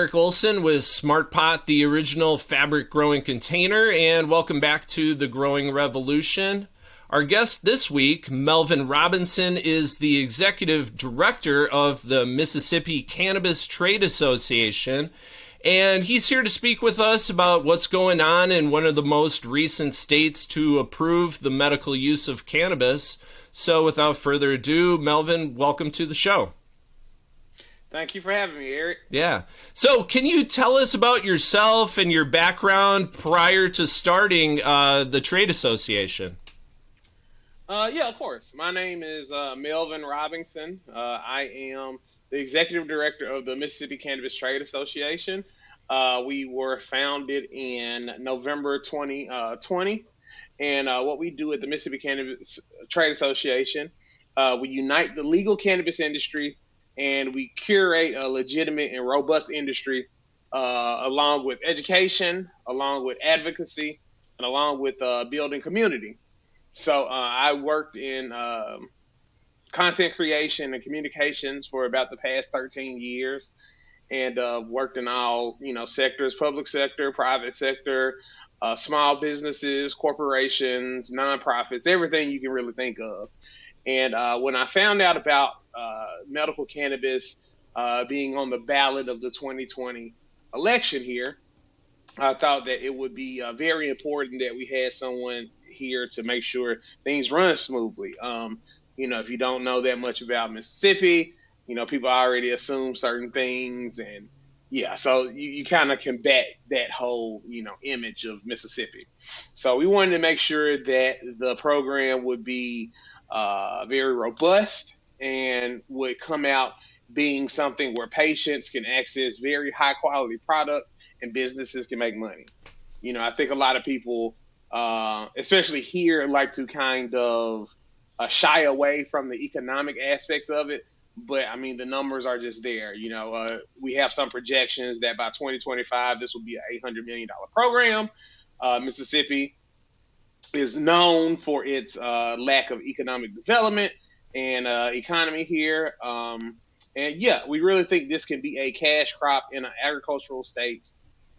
Eric Olson with Smart Pot, the original fabric growing container, and welcome back to the Growing Revolution. Our guest this week, Melvin Robinson, is the executive director of the Mississippi Cannabis Trade Association, and he's here to speak with us about what's going on in one of the most recent states to approve the medical use of cannabis. So without further ado, Melvin, welcome to the show. Thank you for having me, Eric. Yeah. So can you tell us about yourself and your background prior to starting the trade association? Yeah, of course. My name is Melvin Robinson. I am the executive director of the Mississippi Cannabis Trade Association. We were founded in November 2020. And what we do at the Mississippi Cannabis Trade Association, we unite the legal cannabis industry and we curate a legitimate and robust industry along with education, along with advocacy, and along with building community. So I worked in content creation and communications for about the past 13 years and worked in all, sectors, public sector, private sector, small businesses, corporations, nonprofits, everything you can really think of. And when I found out about medical cannabis being on the ballot of the 2020 election here, I thought that it would be very important that we had someone here to make sure things run smoothly. If you don't know that much about Mississippi, people already assume certain things. And yeah, so you kind of combat that whole, image of Mississippi. So we wanted to make sure that the program would be very robust and would come out being something where patients can access very high quality product and businesses can make money. I think a lot of people, especially here, like to kind of shy away from the economic aspects of it. But I mean, the numbers are just there. We have some projections that by 2025, this will be an $800 million program. Mississippi is known for its lack of economic development and economy here. And yeah, we really think this can be a cash crop in an agricultural state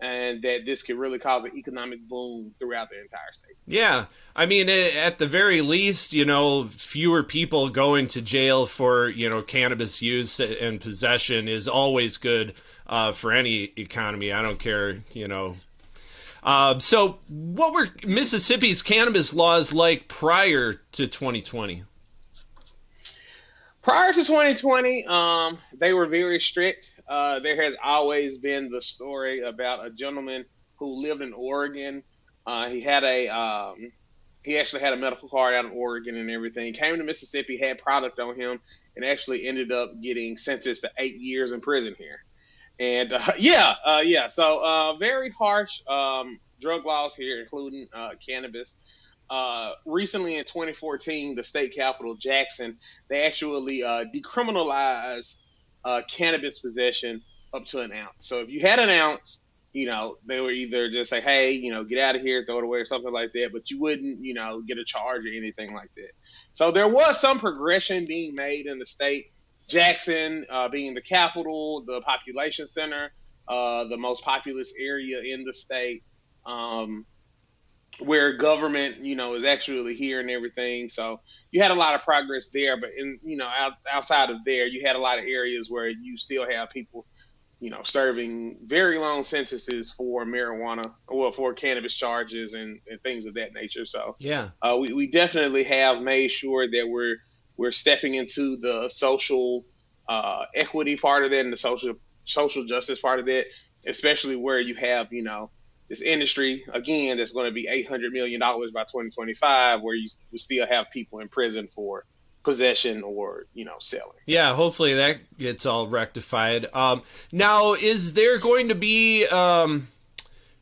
and that this could really cause an economic boom throughout the entire state. Yeah. I mean, at the very least, fewer people going to jail for, cannabis use and possession is always good for any economy. I don't care, So what were Mississippi's cannabis laws like prior to 2020? Prior to 2020, they were very strict. There has always been the story about a gentleman who lived in Oregon. He actually had a medical card out in Oregon and everything. Came to Mississippi, had product on him, and actually ended up getting sentenced to 8 years in prison here. And so very harsh drug laws here, including cannabis. Recently in 2014, the state capital, Jackson, they actually decriminalized cannabis possession up to an ounce. So if you had an ounce, they would either just say, hey, get out of here, throw it away or something like that, but you wouldn't, get a charge or anything like that. So there was some progression being made in the state. Jackson being the capital, the population center, the most populous area in the state, where government, is actually here and everything. So you had a lot of progress there, but outside of there, you had a lot of areas where you still have people, serving very long sentences for marijuana or for cannabis charges and things of that nature. So yeah, we definitely have made sure that we're stepping into the social equity part of that and the social justice part of that, especially where you have, this industry, again, that's going to be $800 million by 2025, where you still have people in prison for possession or, selling. Yeah, hopefully that gets all rectified. Now, is there going to be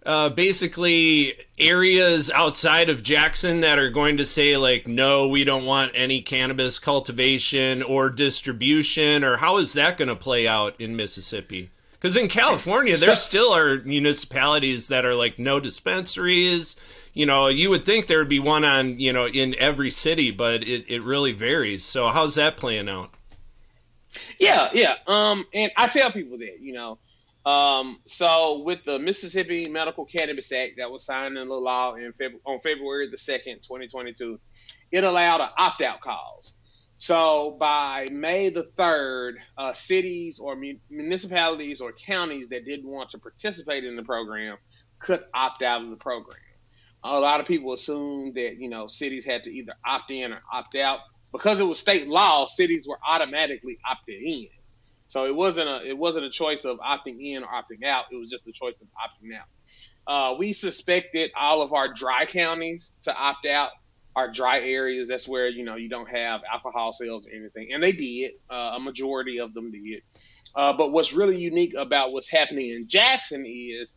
basically areas outside of Jackson that are going to say, like, no, we don't want any cannabis cultivation or distribution, or how is that going to play out in Mississippi? Because in California, there still are municipalities that are like no dispensaries. You would think there would be one on, in every city, but it really varies. So how's that playing out? Yeah. And I tell people that, So with the Mississippi Medical Cannabis Act that was signed into law on February the 2nd, 2022, it allowed an opt-out clause. So by May the 3rd, cities or municipalities or counties that didn't want to participate in the program could opt out of the program. A lot of people assumed that, cities had to either opt in or opt out. Because it was state law, cities were automatically opted in. So it wasn't a choice of opting in or opting out. It was just a choice of opting out. We suspected all of our dry counties to opt out. Our dry areas, that's where, you don't have alcohol sales or anything. And they did. A majority of them did. But what's really unique about what's happening in Jackson is,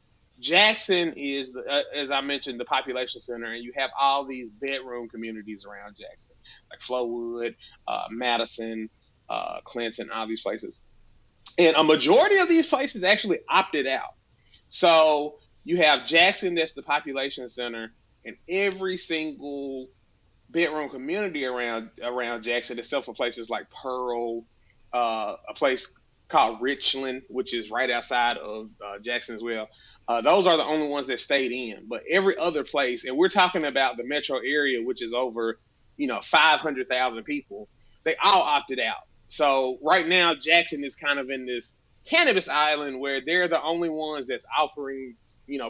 as I mentioned, the population center, and you have all these bedroom communities around Jackson, like Flowood, Madison, Clinton, all these places. And a majority of these places actually opted out. So you have Jackson, that's the population center, and every single bedroom community around Jackson, except for places like Pearl, a place called Richland, which is right outside of Jackson as well. Those are the only ones that stayed in. But every other place, and we're talking about the metro area, which is over, 500,000 people, they all opted out. So right now, Jackson is kind of in this cannabis island where they're the only ones that's offering,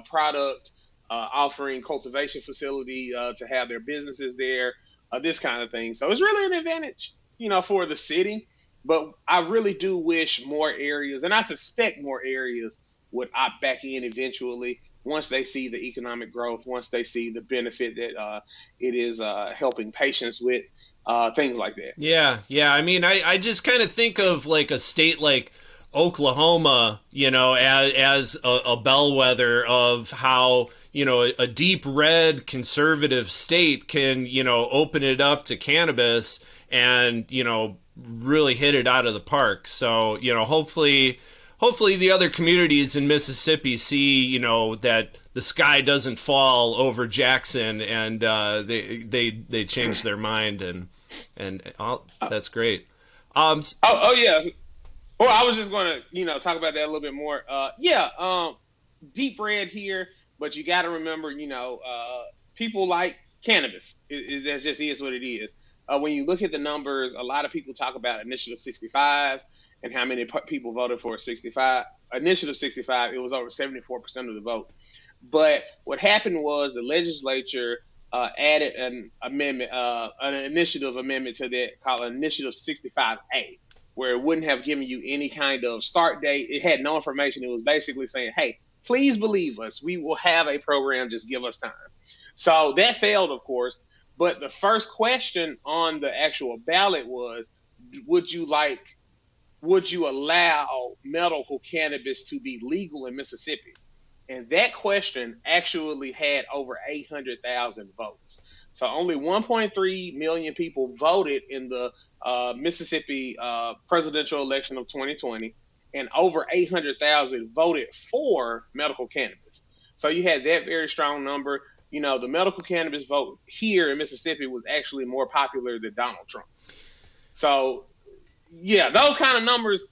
product, offering cultivation facility to have their businesses there, this kind of thing. So it's really an advantage, for the city. But I really do wish more areas, and I suspect more areas would opt back in eventually once they see the economic growth, once they see the benefit that it is helping patients with, things like that. Yeah. I mean, I just kind of think of like a state like Oklahoma, as a bellwether of how, a deep red conservative state can, open it up to cannabis and, really hit it out of the park. So, hopefully the other communities in Mississippi see, that the sky doesn't fall over Jackson and they change their mind that's great. Yeah. Well, I was just going to, talk about that a little bit more. Deep red here, but you got to remember, people like cannabis. That just is what it is. When you look at the numbers, a lot of people talk about Initiative 65 and how many people voted for 65. Initiative 65, it was over 74% of the vote. But what happened was the legislature added an amendment, an initiative amendment to that called Initiative 65A, where it wouldn't have given you any kind of start date. It had no information. It was basically saying, hey, please believe us. We will have a program. Just give us time. So that failed, of course. But the first question on the actual ballot was, would you allow medical cannabis to be legal in Mississippi? And that question actually had over 800,000 votes. So only 1.3 million people voted in the Mississippi presidential election of 2020, and over 800,000 voted for medical cannabis. So you had that very strong number. The medical cannabis vote here in Mississippi was actually more popular than Donald Trump. So, yeah, those kind of numbers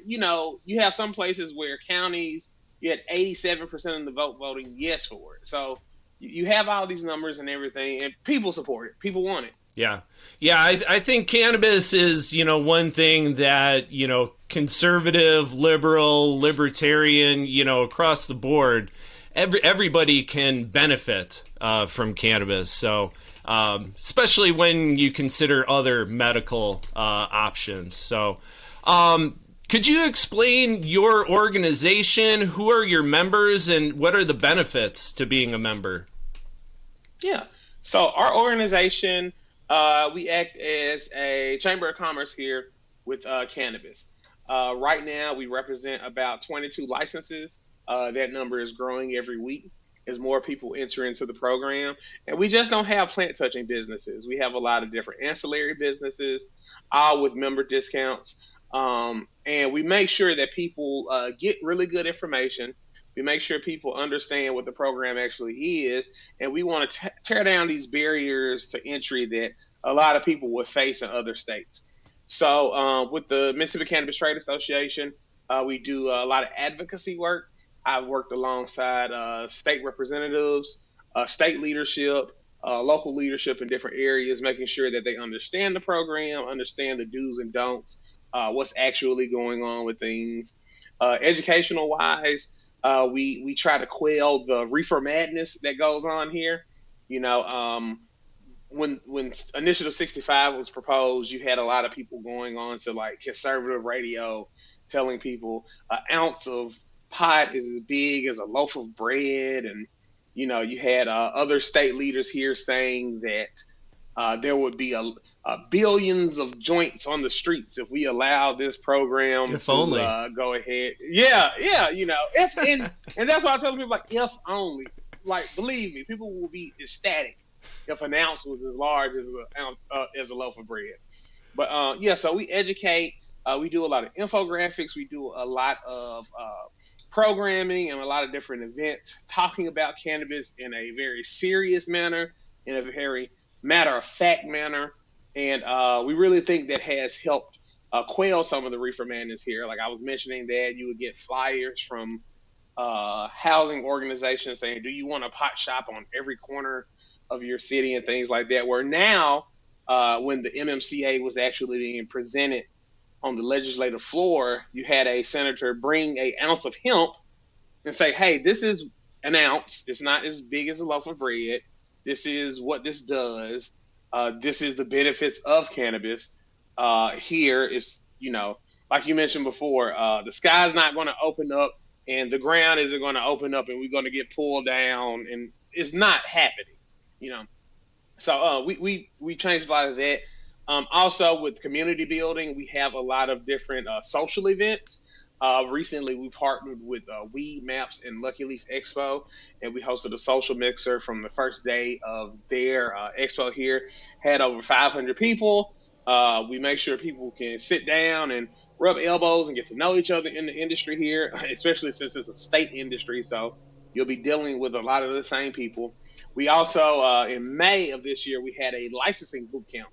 you have some places where counties, you had 87% of the vote voting yes for it. So you have all these numbers and everything, and people support it. People want it. Yeah. I think cannabis is, one thing that, conservative, liberal, libertarian, across the board, everybody can benefit from cannabis. So especially when you consider other medical options. So could you explain your organization? Who are your members and what are the benefits to being a member? Yeah. So our organization, we act as a chamber of commerce here with cannabis. Right now, we represent about 22 licenses. That number is growing every week as more people enter into the program. And we just don't have plant touching businesses. We have a lot of different ancillary businesses, all with member discounts. And we make sure that people get really good information. We make sure people understand what the program actually is. And we want to tear down these barriers to entry that a lot of people would face in other states. So with the Mississippi Cannabis Trade Association, We do a lot of advocacy work. I've worked alongside state representatives, state leadership, local leadership in different areas, making sure that they understand the program, understand the do's and don'ts, what's actually going on with things. Educational wise, we try to quell the reefer madness that goes on here. You know, when Initiative 65 was proposed, you had a lot of people going on to like conservative radio, telling people an ounce of pot is as big as a loaf of bread, and you had other state leaders here saying that there would be billions of joints on the streets if we allow this program if only. Go ahead. Yeah, if and that's why I tell people, like, if only. Like, believe me, people will be ecstatic if an ounce was as large as a loaf of bread. But so we educate. We do a lot of infographics. We do a lot of programming and a lot of different events talking about cannabis in a very serious manner, in a very matter-of-fact manner. And we really think that has helped quell some of the reefer madness here. Like I was mentioning, that you would get flyers from housing organizations saying, do you want a pot shop on every corner of your city and things like that, where now when the MMCA was actually being presented on the legislative floor, you had a senator bring an ounce of hemp and say, hey, this is an ounce. It's not as big as a loaf of bread. This is what this does. This is the benefits of cannabis. Here is, like you mentioned before, the sky's not going to open up and the ground isn't going to open up and we're going to get pulled down, and it's not happening, So we changed a lot of that. Also, with community building, we have a lot of different social events. Recently, we partnered with Weed Maps and Lucky Leaf Expo, and we hosted a social mixer from the first day of their expo here. Had over 500 people. We make sure people can sit down and rub elbows and get to know each other in the industry here, especially since it's a state industry. So you'll be dealing with a lot of the same people. We also, in May of this year, we had a licensing boot camp.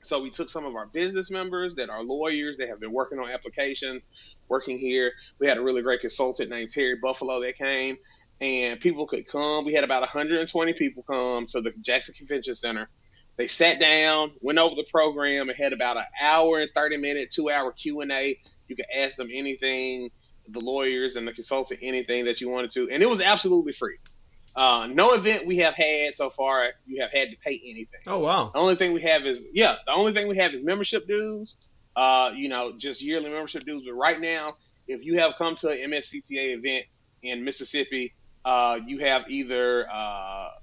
So we took some of our business members that are lawyers that have been working on applications, working here. We had a really great consultant named Terry Buffalo that came, and people could come. We had about 120 people come to the Jackson Convention Center. They sat down, went over the program, and had about an hour and 30-minute, 2-hour Q&A. You could ask them anything, the lawyers and the consultant, anything that you wanted to, and it was absolutely free. No event we have had so far, you have had to pay anything. Oh, wow. The only thing we have is membership dues, just yearly membership dues. But right now, if you have come to an MSCTA event in Mississippi, you have either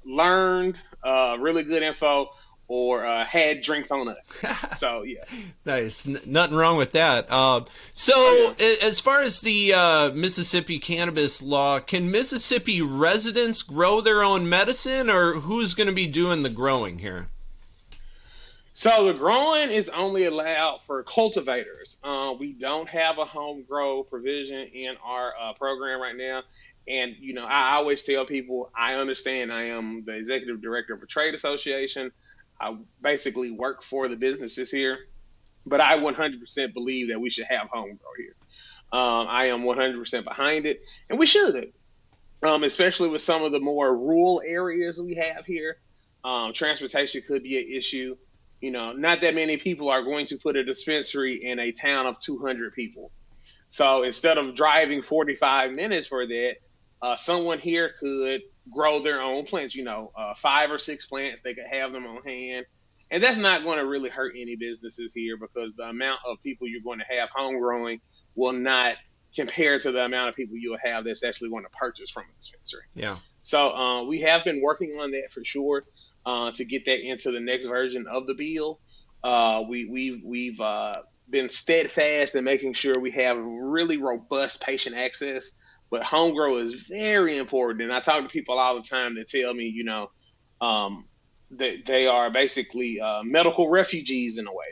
learned really good info or had drinks on us. So, yeah. Nice. Nothing wrong with that. As far as the Mississippi cannabis law, can Mississippi residents grow their own medicine, or who's going to be doing the growing here? So the growing is only allowed for cultivators. We don't have a home grow provision in our program right now. And, I always tell people, I understand I am the executive director of a trade association. I basically work for the businesses here, but I 100% believe that we should have home grow here. I am 100% behind it, and we should, especially with some of the more rural areas we have here. Transportation could be an issue. Not that many people are going to put a dispensary in a town of 200 people. So instead of driving 45 minutes for that, someone here could grow their own plants, 5 or 6 plants. They could have them on hand. And that's not going to really hurt any businesses here, because the amount of people you're going to have home growing will not compare to the amount of people you'll have that's actually going to purchase from a dispensary. Yeah. So we have been working on that for sure, to get that into the next version of the bill. We've been steadfast in making sure we have really robust patient access. But home grow is very important. And I talk to people all the time that tell me, that they are basically medical refugees in a way,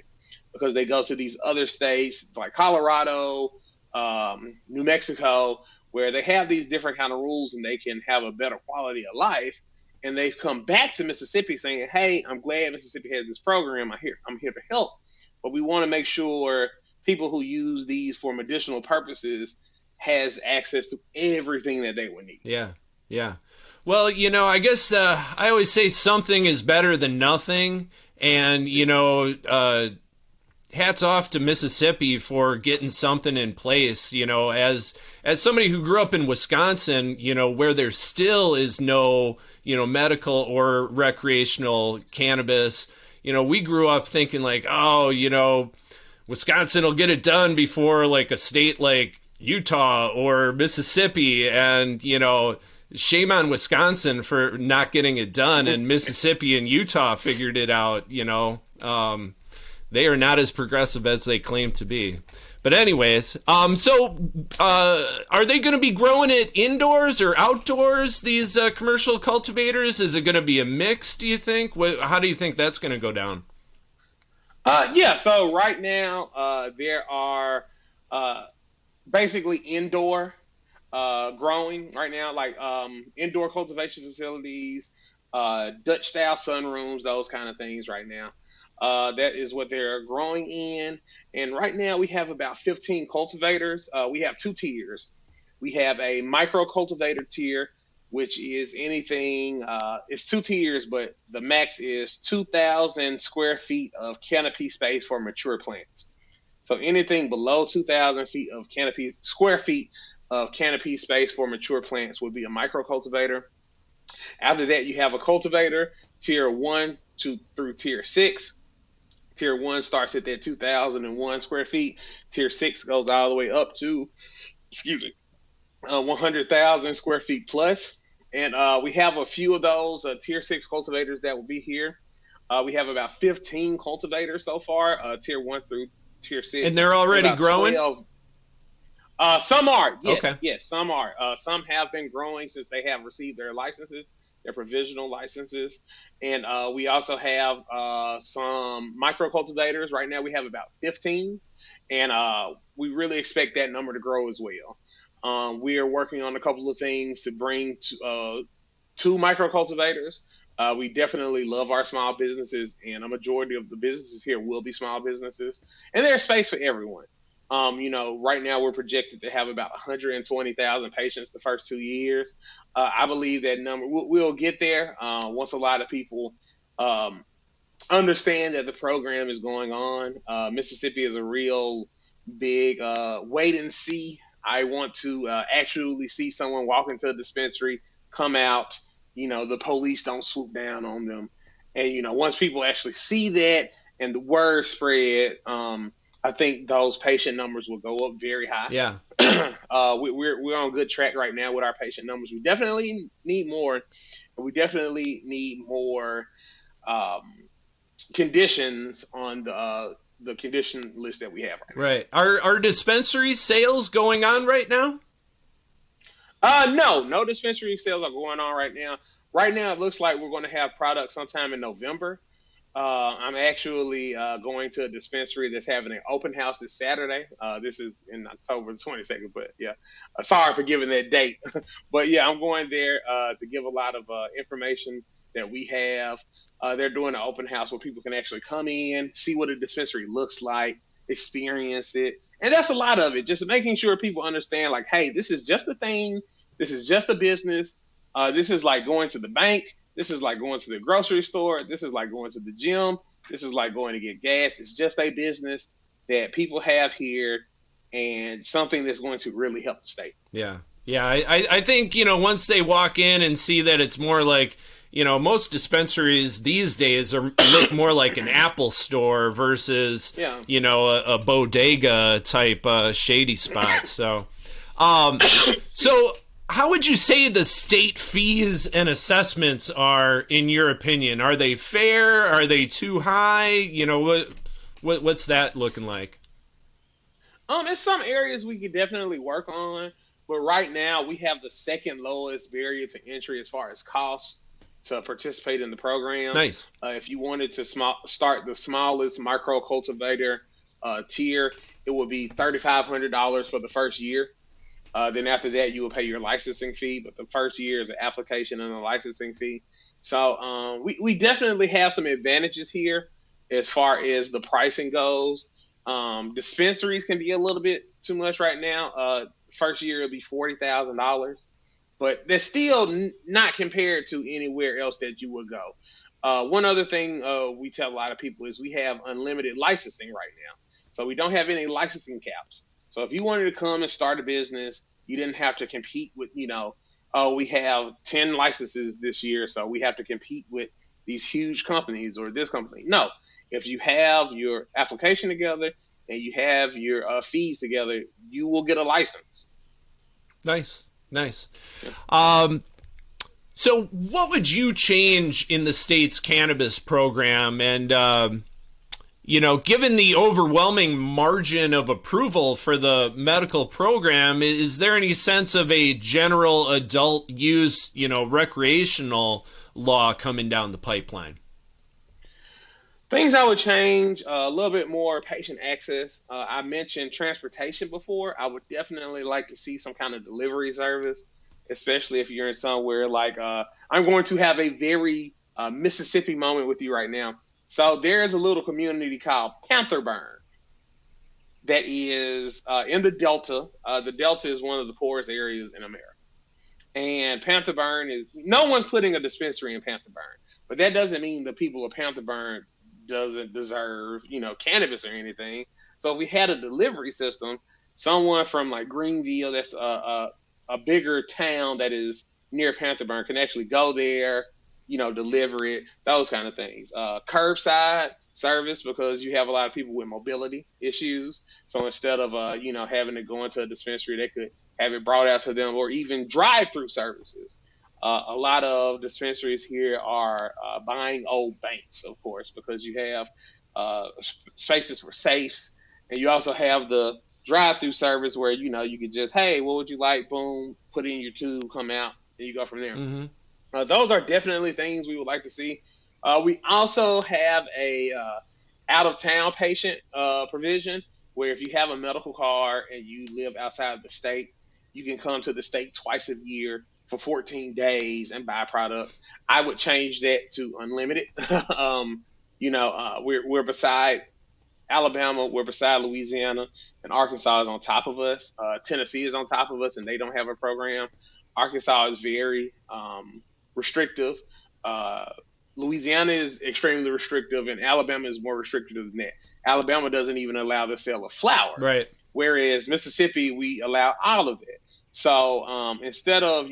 because they go to these other states like Colorado, New Mexico, where they have these different kind of rules and they can have a better quality of life. And they've come back to Mississippi saying, hey, I'm glad Mississippi has this program. I'm here to help. But we want to make sure people who use these for medicinal purposes has access to everything that they would need. Yeah, yeah. Well, I guess I always say something is better than nothing. And, hats off to Mississippi for getting something in place, as somebody who grew up in Wisconsin, where there still is no, medical or recreational cannabis. We grew up thinking like, oh, Wisconsin will get it done before like a state like Utah or Mississippi, and shame on Wisconsin for not getting it done, and Mississippi and Utah figured it out. They are not as progressive as they claim to be. But anyways, so are they going to be growing it indoors or outdoors, these commercial cultivators? Is it going to be a mix, do you think? How do you think that's going to go down? Yeah, so right now there are basically indoor growing right now, like indoor cultivation facilities, Dutch style sunrooms, those kind of things right now. That is what they're growing in. And right now we have about 15 cultivators. We have two tiers. We have a micro cultivator tier, which is anything, it's two tiers, but the max is 2,000 square feet of canopy space for mature plants. So anything below 2,000 feet of square feet of canopy space for mature plants would be a micro cultivator. After that, you have a cultivator, tier 1 through tier 6. Tier 1 starts at that 2,001 square feet. Tier 6 goes all the way up to, 100,000 square feet plus. And we have a few of those tier 6 cultivators that will be here. We have about 15 cultivators so far, tier 1 through tier 6. And they're already growing? 12. Some are, yes. Okay. Yes, some are. Some have been growing since they have received their licenses, their provisional licenses. And we also have some micro cultivators. Right now we have about 15. And we really expect that number to grow as well. We are working on a couple of things to bring two micro cultivators. We definitely love our small businesses, and a majority of the businesses here will be small businesses. And there's space for everyone. Right now we're projected to have about 120,000 patients the first 2 years. I believe that number we'll get there once a lot of people understand that the program is going on. Mississippi is a real big wait and see. I want to actually see someone walk into a dispensary, come out, the police don't swoop down on them. And, once people actually see that and the word spread, I think those patient numbers will go up very high. Yeah. We're on a good track right now with our patient numbers. We definitely need more. We definitely need more conditions on the condition list that we have right now. Right. Are dispensary sales going on right now? No dispensary sales are going on right now. Right now, it looks like we're going to have products sometime in November. I'm actually going to a dispensary that's having an open house this Saturday. This is in October the 22nd, but yeah, sorry for giving that date. But yeah, I'm going there to give a lot of information that we have. They're doing an open house where people can actually come in, see what a dispensary looks like, experience it. And that's a lot of it, just making sure people understand like, hey, this is just a thing. This is just a business. This is like going to the bank. This is like going to the grocery store. This is like going to the gym. This is like going to get gas. It's just a business that people have here and something that's going to really help the state. Yeah. Yeah. I think, once they walk in and see that it's more like, most dispensaries these days look more like an Apple store versus, a bodega type shady spot. So, how would you say the state fees and assessments are, in your opinion? Are they fair? Are they too high? What's that looking like? In some areas we could definitely work on, but right now we have the second lowest barrier to entry as far as cost to participate in the program. Nice. If you wanted to start the smallest micro cultivator tier, it would be $3,500 for the first year. Then after that, you will pay your licensing fee, but the first year is an application and a licensing fee. So we definitely have some advantages here as far as the pricing goes. Dispensaries can be a little bit too much right now. First year it'll be $40,000, but that's still not compared to anywhere else that you would go. One other thing we tell a lot of people is we have unlimited licensing right now. So we don't have any licensing caps. So if you wanted to come and start a business, you didn't have to compete with, oh, we have 10 licenses this year, so we have to compete with these huge companies or this company. No, if you have your application together and you have your fees together, you will get a license. Nice. So what would you change in the state's cannabis program? And, given the overwhelming margin of approval for the medical program, is there any sense of a general adult use, recreational law coming down the pipeline? Things I would change, a little bit more patient access. I mentioned transportation before. I would definitely like to see some kind of delivery service, especially if you're in somewhere like, I'm going to have a very Mississippi moment with you right now. So there's a little community called Pantherburn that is in the Delta. The Delta is one of the poorest areas in America. And Pantherburn is, no one's putting a dispensary in Pantherburn, but that doesn't mean the people of Pantherburn doesn't deserve, cannabis or anything. So if we had a delivery system, someone from like Greenville, that's a bigger town that is near Pantherburn, can actually go there, deliver it, those kind of things. Curbside service, because you have a lot of people with mobility issues. So instead of, having to go into a dispensary, they could have it brought out to them, or even drive-through services. A lot of dispensaries here are buying old banks, of course, because you have spaces for safes, and you also have the drive-through service where, you could just, hey, what would you like? Boom, put in your tube, come out, and you go from there. Mm-hmm. Those are definitely things we would like to see. We also have a out-of-town patient provision where if you have a medical card and you live outside of the state, you can come to the state twice a year for 14 days and buy product. I would change that to unlimited. We're beside Alabama, we're beside Louisiana, and Arkansas is on top of us. Tennessee is on top of us, and they don't have a program. Arkansas is very restrictive. Louisiana is extremely restrictive, and Alabama is more restrictive than that. Alabama doesn't even allow the sale of flower. Right. Whereas Mississippi, we allow all of it. So instead of,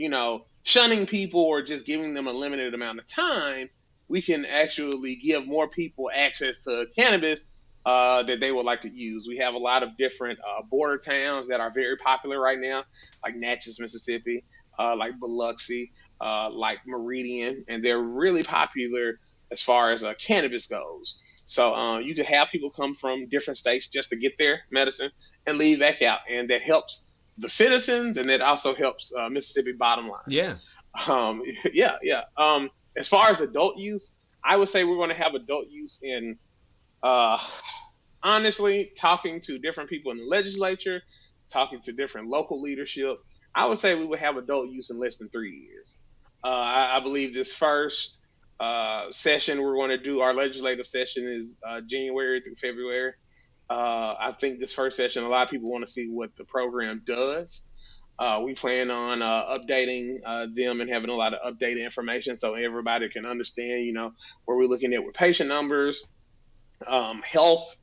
shunning people or just giving them a limited amount of time, we can actually give more people access to cannabis that they would like to use. We have a lot of different border towns that are very popular right now, like Natchez, Mississippi, like Biloxi, like Meridian, and they're really popular as far as cannabis goes. So you could have people come from different states just to get their medicine and leave back out, and that helps the citizens, and that also helps Mississippi bottom line. Yeah. As far as adult use, I would say we're going to have adult use in, honestly, talking to different people in the legislature, talking to different local leadership, I would say we would have adult use in less than 3 years. I believe this first session we're going to do, our legislative session is January through February. I think this first session, a lot of people want to see what the program does. We plan on updating them and having a lot of updated information so everybody can understand, where we're looking at with patient numbers, health,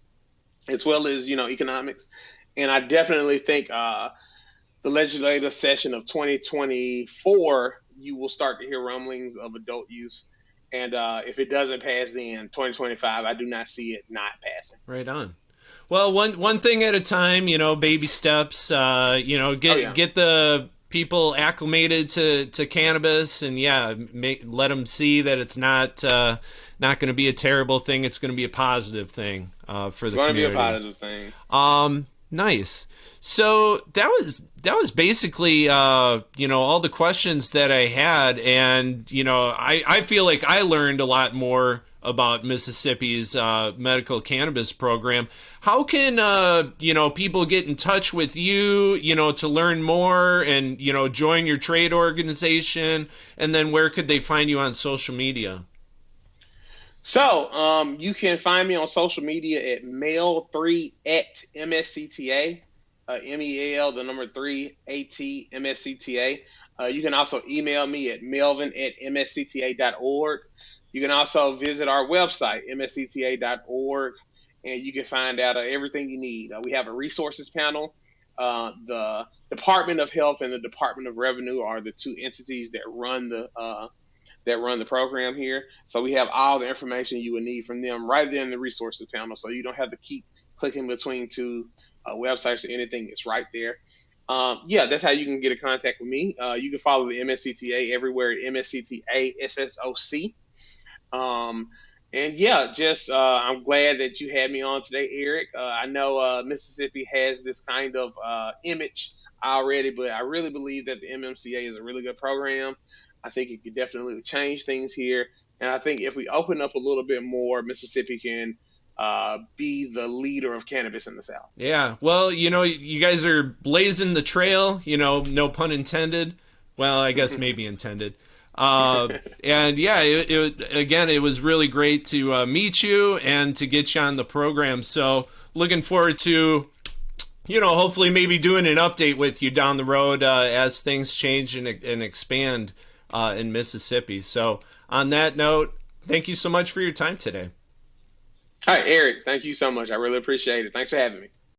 as well as, economics. And I definitely think the legislative session of 2024, you will start to hear rumblings of adult use. And if it doesn't pass then, 2025, I do not see it not passing. Right on. Well, one thing at a time, baby steps, get the people acclimated to cannabis, and let them see that it's not going to be a terrible thing. It's going to be a positive thing for the community. It's going to be a positive thing. Nice. So that was basically all the questions that I had, and I feel like I learned a lot more about Mississippi's medical cannabis program. How can people get in touch with you, to learn more and join your trade organization, and then where could they find you on social media? So you can find me on social media at Mel3 at MSCTA, MEL, the number 3, AT, MSCTA. You can also email me at Melvin at MSCTA.org. You can also visit our website, MSCTA.org, and you can find out everything you need. We have a resources panel. The Department of Health and the Department of Revenue are the two entities that run the program here. So we have all the information you would need from them right there in the resources panel. So you don't have to keep clicking between two websites or anything. It's right there. Yeah, that's how you can get in contact with me. You can follow the MSCTA everywhere at MSCTA SSOC. And yeah, just I'm glad that you had me on today, Eric. I know Mississippi has this kind of image already, but I really believe that the MMCA is a really good program. I think it could definitely change things here. And I think if we open up a little bit more, Mississippi can be the leader of cannabis in the South. Yeah. Well, you guys are blazing the trail, no pun intended. Well, I guess maybe intended. And yeah, it was really great to meet you and to get you on the program. So looking forward to, hopefully maybe doing an update with you down the road as things change and expand in Mississippi. So on that note, thank you so much for your time today. All right, Eric, thank you so much. I really appreciate it. Thanks for having me.